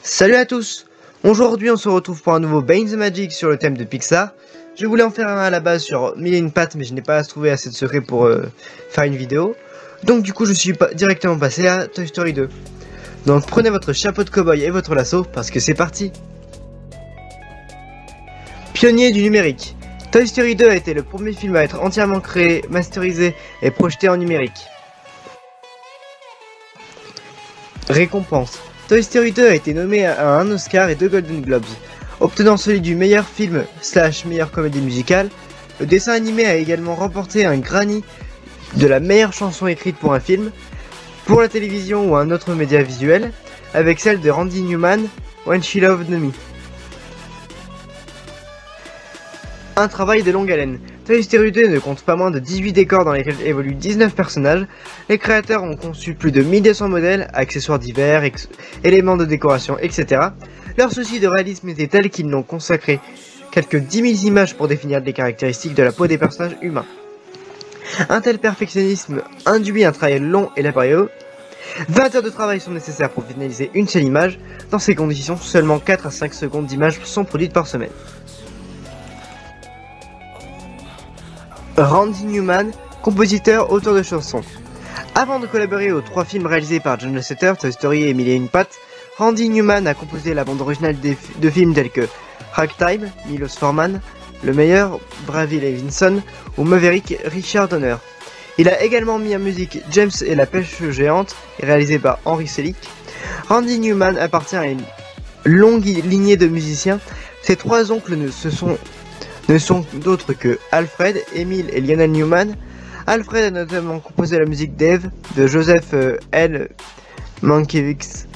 Salut à tous! Aujourd'hui on se retrouve pour un nouveau Bane the Magic sur le thème de Pixar. Je voulais en faire un à la base sur Mille et une pattes, mais je n'ai pas trouvé assez de secrets pour faire une vidéo. Donc du coup je suis directement passé à Toy Story 2. Donc prenez votre chapeau de cow-boy et votre lasso parce que c'est parti. Pionnier du numérique. Toy Story 2 a été le premier film à être entièrement créé, masterisé et projeté en numérique. Récompense. Toy Story 2 a été nommé à un Oscar et 2 Golden Globes, obtenant celui du meilleur film / meilleure comédie musicale. Le dessin animé a également remporté un Grammy de la meilleure chanson écrite pour un film, pour la télévision ou un autre média visuel, avec celle de Randy Newman, When She Loved Me. Un travail de longue haleine. Toy Story 2 ne compte pas moins de 18 décors dans lesquels évoluent 19 personnages. Les créateurs ont conçu plus de 1200 modèles, accessoires divers, éléments de décoration, etc. Leur souci de réalisme était tel qu'ils n'ont consacré quelques 10 000 images pour définir les caractéristiques de la peau des personnages humains. Un tel perfectionnisme induit un travail long et laborieux. 20 heures de travail sont nécessaires pour finaliser une seule image. Dans ces conditions, seulement 4 à 5 secondes d'images sont produites par semaine. Randy Newman, compositeur, auteur de chansons. Avant de collaborer aux 3 films réalisés par John Lasseter, Toy Story et Mille et une pattes, Randy Newman a composé la bande originale de films tels que Ragtime, Milos Forman, Le Meilleur, Bravely Levinson ou Maverick, Richard Donner. Il a également mis en musique James et la pêche géante, réalisé par Henry Selick. Randy Newman appartient à une longue lignée de musiciens. Ses 3 oncles ne sont d'autres que Alfred, Emil et Lionel Newman. Alfred a notamment composé la musique d'Eve de Joseph L. Mankiewicz,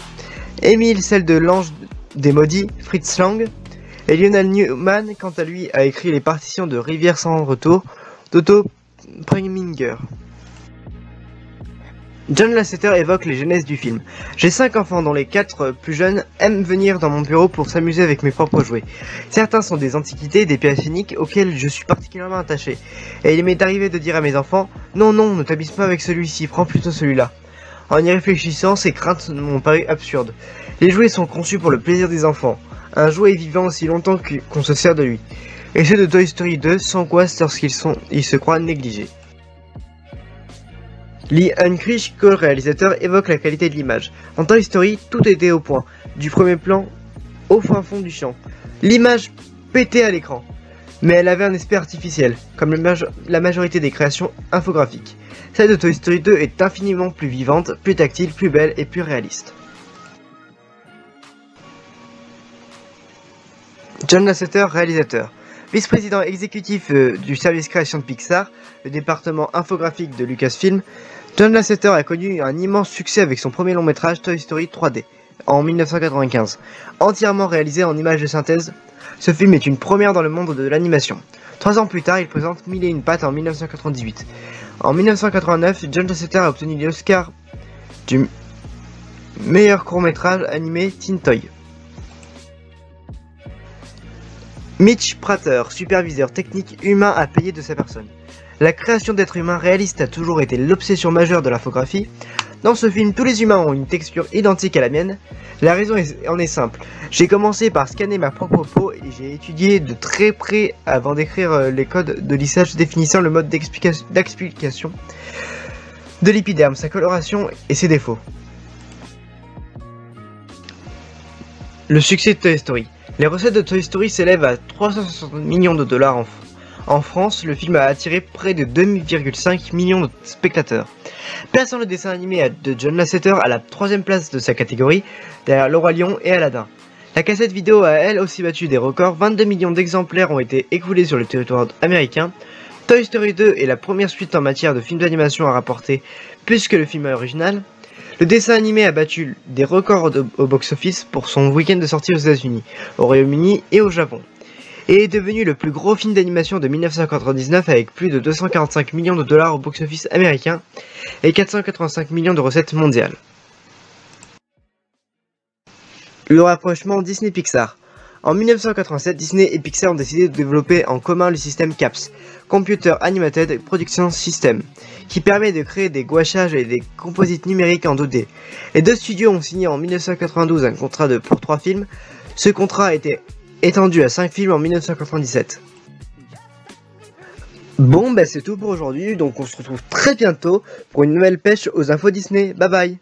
Emil celle de l'Ange des Maudits, Fritz Lang, et Lionel Newman quant à lui a écrit les partitions de Rivière sans retour d'Otto Preminger. John Lasseter évoque les genèses du film. J'ai 5 enfants dont les 4 plus jeunes aiment venir dans mon bureau pour s'amuser avec mes propres jouets. Certains sont des antiquités, des pièces uniques auxquelles je suis particulièrement attaché. Et il m'est arrivé de dire à mes enfants « Non, non, ne t'abuse pas avec celui-ci, prends plutôt celui-là ». En y réfléchissant, ces craintes m'ont paru absurdes. Les jouets sont conçus pour le plaisir des enfants. Un jouet est vivant aussi longtemps qu'on se sert de lui. Et ceux de Toy Story 2 s'angoissent lorsqu'ils se croient négligés. Lee Unkrich, co-réalisateur, évoque la qualité de l'image. En Toy Story, tout était au point, du premier plan au fin fond du champ. L'image pétait à l'écran, mais elle avait un aspect artificiel, comme la majorité des créations infographiques. Celle de Toy Story 2 est infiniment plus vivante, plus tactile, plus belle et plus réaliste. John Lasseter, réalisateur. Vice-président exécutif du service création de Pixar, le département infographique de Lucasfilm, John Lasseter a connu un immense succès avec son premier long métrage Toy Story 3D en 1995. Entièrement réalisé en images de synthèse, ce film est une première dans le monde de l'animation. 3 ans plus tard, il présente Mille et une pattes en 1998. En 1989, John Lasseter a obtenu l'Oscar du meilleur court-métrage animé Teen Toy. Mitch Prater, superviseur technique humain à payer de sa personne. La création d'êtres humains réalistes a toujours été l'obsession majeure de l'infographie. Dans ce film, tous les humains ont une texture identique à la mienne. La raison en est simple. J'ai commencé par scanner ma propre peau et j'ai étudié de très près avant d'écrire les codes de lissage définissant le mode d'explication de l'épiderme, sa coloration et ses défauts. Le succès de Toy Story. Les recettes de Toy Story s'élèvent à 360 millions de dollars en France. Le film a attiré près de 2,5 millions de spectateurs, plaçant le dessin animé de John Lasseter à la 3e place de sa catégorie, derrière Le Roi Lion et Aladdin. La cassette vidéo a elle aussi battu des records, 22 millions d'exemplaires ont été écoulés sur le territoire américain. Toy Story 2 est la première suite en matière de film d'animation à rapporter plus que le film original. Le dessin animé a battu des records au box-office pour son week-end de sortie aux États-Unis, au Royaume-Uni et au Japon, et est devenu le plus gros film d'animation de 1999 avec plus de 245 millions de dollars au box-office américain et 485 millions de recettes mondiales. Le rapprochement Disney-Pixar. En 1987, Disney et Pixar ont décidé de développer en commun le système CAPS, Computer Animated Production System, qui permet de créer des gouachages et des composites numériques en 2D. Les deux studios ont signé en 1992 un contrat pour 3 films. Ce contrat a été étendu à 5 films en 1997. Bon, c'est tout pour aujourd'hui, donc on se retrouve très bientôt pour une nouvelle pêche aux infos Disney. Bye bye!